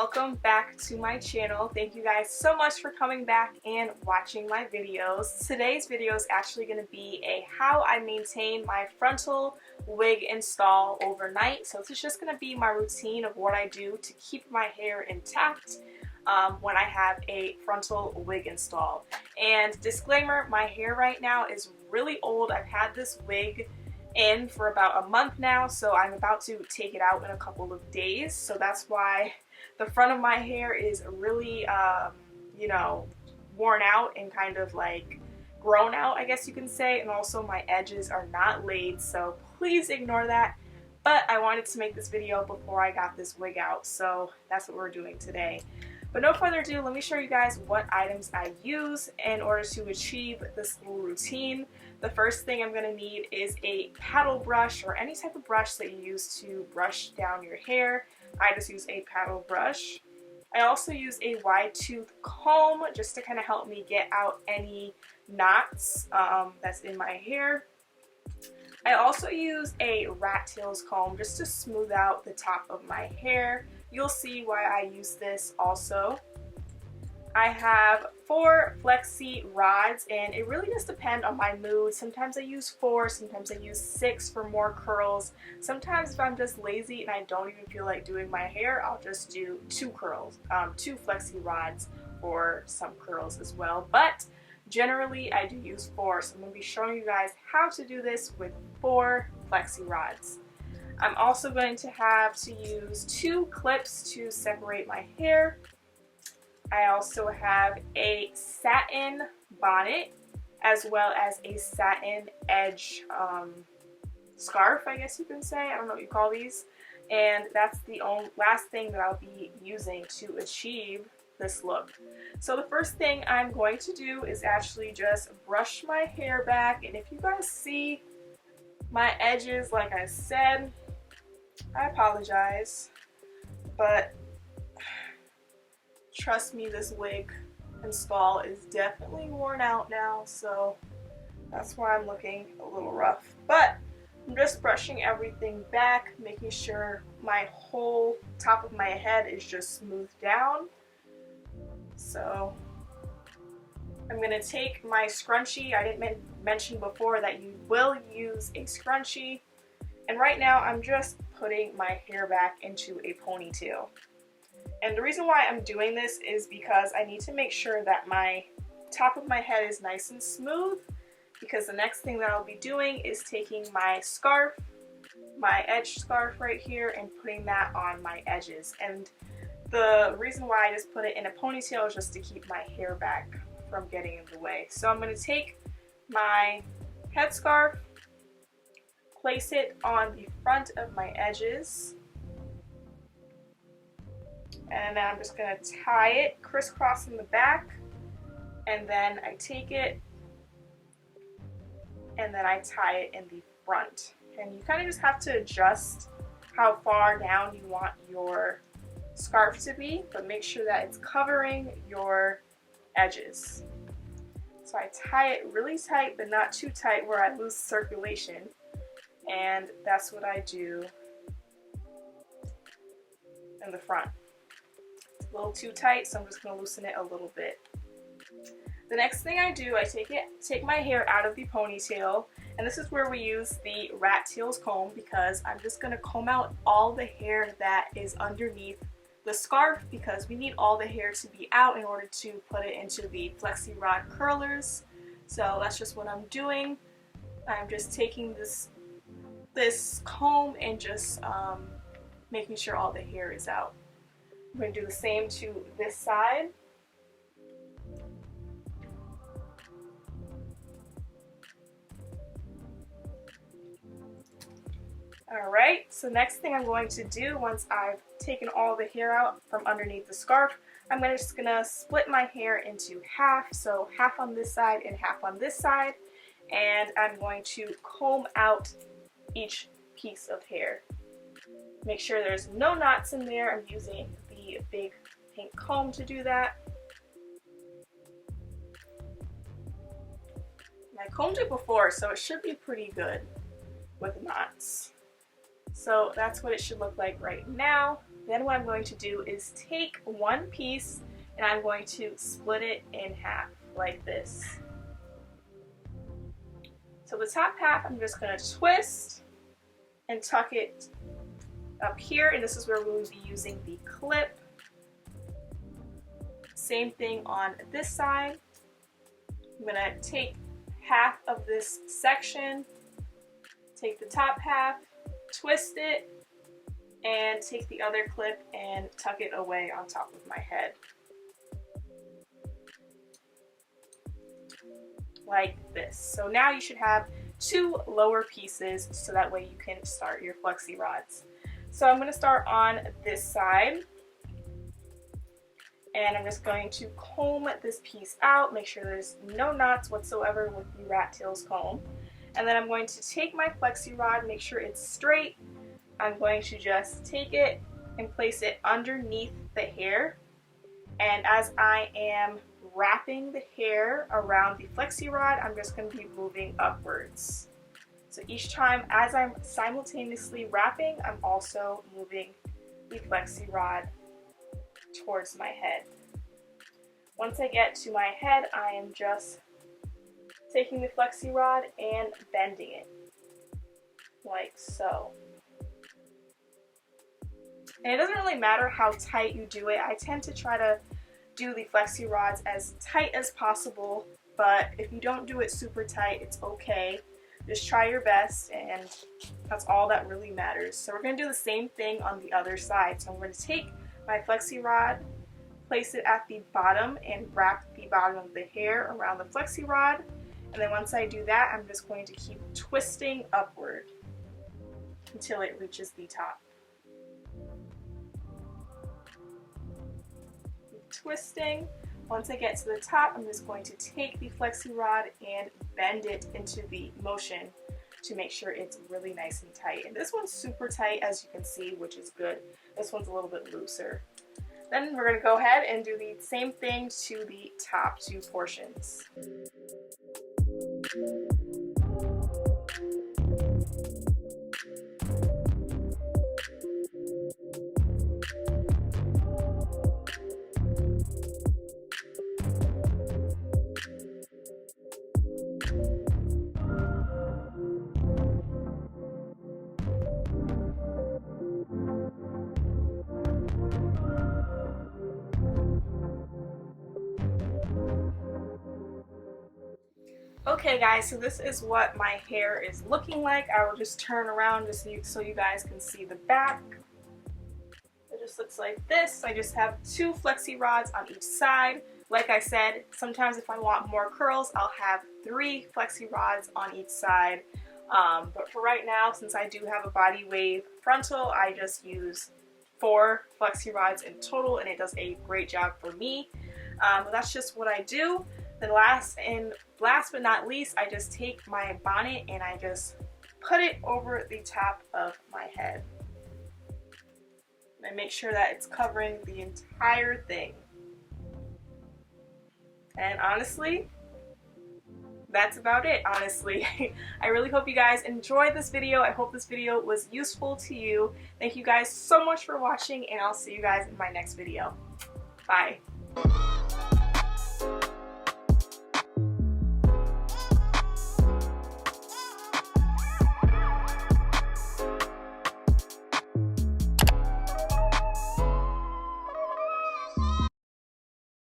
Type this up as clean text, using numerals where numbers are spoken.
welcome back to my channel. Thank you guys so much for coming back and watching my videos. Today's video is actually going to be a how I maintain my frontal wig install overnight. So this is just going to be my routine of what I do to keep my hair intact when I have a frontal wig install. And disclaimer, my hair right now is really old. I've had this wig in for about a month now, so I'm about to take it out in a couple of days. So that's why the front of my hair is really, you know, worn out and kind of like grown out, I guess you can say, and also my edges are not laid, so please ignore that. But I wanted to make this video before I got this wig out, so that's what we're doing today. But no further ado, let me show you guys what items I use in order to achieve this little routine. The first thing I'm going to need is a paddle brush or any type of brush that you use to brush down your hair. I just use a paddle brush. I also use a wide tooth comb just to kind of help me get out any knots that's in my hair. I also use a rat tails comb just to smooth out the top of my hair. You'll see why I use this also. I have 4 flexi rods, and it really does depend on my mood. Sometimes I use 4, sometimes I use 6 for more curls. Sometimes if I'm just lazy and I don't even feel like doing my hair, I'll just do 2 flexi rods for some curls as well. But generally I do use 4, so I'm going to be showing you guys how to do this with 4 flexi rods. I'm also going to have to use 2 clips to separate my hair. I also have a satin bonnet as well as a satin edge scarf, I guess you can say. I don't know what you call these. And that's the last thing that I'll be using to achieve this look. So the first thing I'm going to do is actually just brush my hair back. And if you guys see my edges, like I said, I apologize, but trust me, this wig install is definitely worn out now, so that's why I'm looking a little rough. But I'm just brushing everything back, making sure my whole top of my head is just smoothed down. So I'm going to take my scrunchie. I didn't mention before that you will use a scrunchie. And right now I'm just putting my hair back into a ponytail. And the reason why I'm doing this is because I need to make sure that my top of my head is nice and smooth, because the next thing that I'll be doing is taking my scarf, my edge scarf right here, and putting that on my edges. And the reason why I just put it in a ponytail is just to keep my hair back from getting in the way. So I'm going to take my headscarf, place it on the front of my edges, and then I'm just going to tie it crisscross in the back, and then I take it and then I tie it in the front. And you kind of just have to adjust how far down you want your scarf to be, but make sure that it's covering your edges. So I tie it really tight, but not too tight where I lose circulation. And that's what I do in the front. It's a little too tight, so I'm just going to loosen it a little bit. The next thing I do, I take my hair out of the ponytail, and this is where we use the rat tails comb, because I'm just going to comb out all the hair that is underneath the scarf, because we need all the hair to be out in order to put it into the flexi rod curlers. So that's just what I'm doing. I'm just taking this comb and just making sure all the hair is out. I'm going to do the same to this side. Alright, so next thing I'm going to do once I've taken all the hair out from underneath the scarf, I'm just going to split my hair into half, so half on this side and half on this side, and I'm going to comb out each piece of hair. Make sure there's no knots in there. I'm using the big pink comb to do that. I combed it before, so it should be pretty good with knots. So that's what it should look like right now. Then what I'm going to do is take one piece and I'm going to split it in half like this. So the top half I'm just going to twist and tuck it up here, and this is where we will be using the clip. Same thing on this side. I'm going to take half of this section, take the top half, twist it, and take the other clip and tuck it away on top of my head. Like this. So now you should have two lower pieces so that way you can start your flexi rods. So I'm going to start on this side, and I'm just going to comb this piece out, make sure there's no knots whatsoever with the rat tails comb. And then I'm going to take my flexi rod, make sure it's straight. I'm going to just take it and place it underneath the hair, and as I am wrapping the hair around the flexi rod, I'm just going to be moving upwards. So each time as I'm simultaneously wrapping, I'm also moving the flexi rod towards my head. Once I get to my head, I am just taking the flexi rod and bending it like so. And it doesn't really matter how tight you do it. I tend to try to do the flexi rods as tight as possible, but if you don't do it super tight, it's okay. Just try your best, and that's all that really matters. So we're going to do the same thing on the other side. So I'm going to take my flexi rod, place it at the bottom, and wrap the bottom of the hair around the flexi rod. And then once I do that, I'm just going to keep twisting upward until it reaches the top. Twisting. Once I get to the top, I'm just going to take the flexi rod and bend it into the motion to make sure it's really nice and tight. And this one's super tight, as you can see, which is good. This one's a little bit looser. Then we're going to go ahead and do the same thing to the top two portions. Okay guys, so this is what my hair is looking like. I will just turn around just so you guys can see the back. It just looks like this. I just have two flexi rods on each side. Like I said, sometimes if I want more curls, I'll have 3 flexi rods on each side. But for right now, since I do have a body wave frontal, I just use 4 flexi rods in total, and it does a great job for me. But that's just what I do. Then last but not least, I just take my bonnet and I just put it over the top of my head. And I make sure that it's covering the entire thing. And honestly, that's about it, honestly. I really hope you guys enjoyed this video. I hope this video was useful to you. Thank you guys so much for watching, and I'll see you guys in my next video. Bye.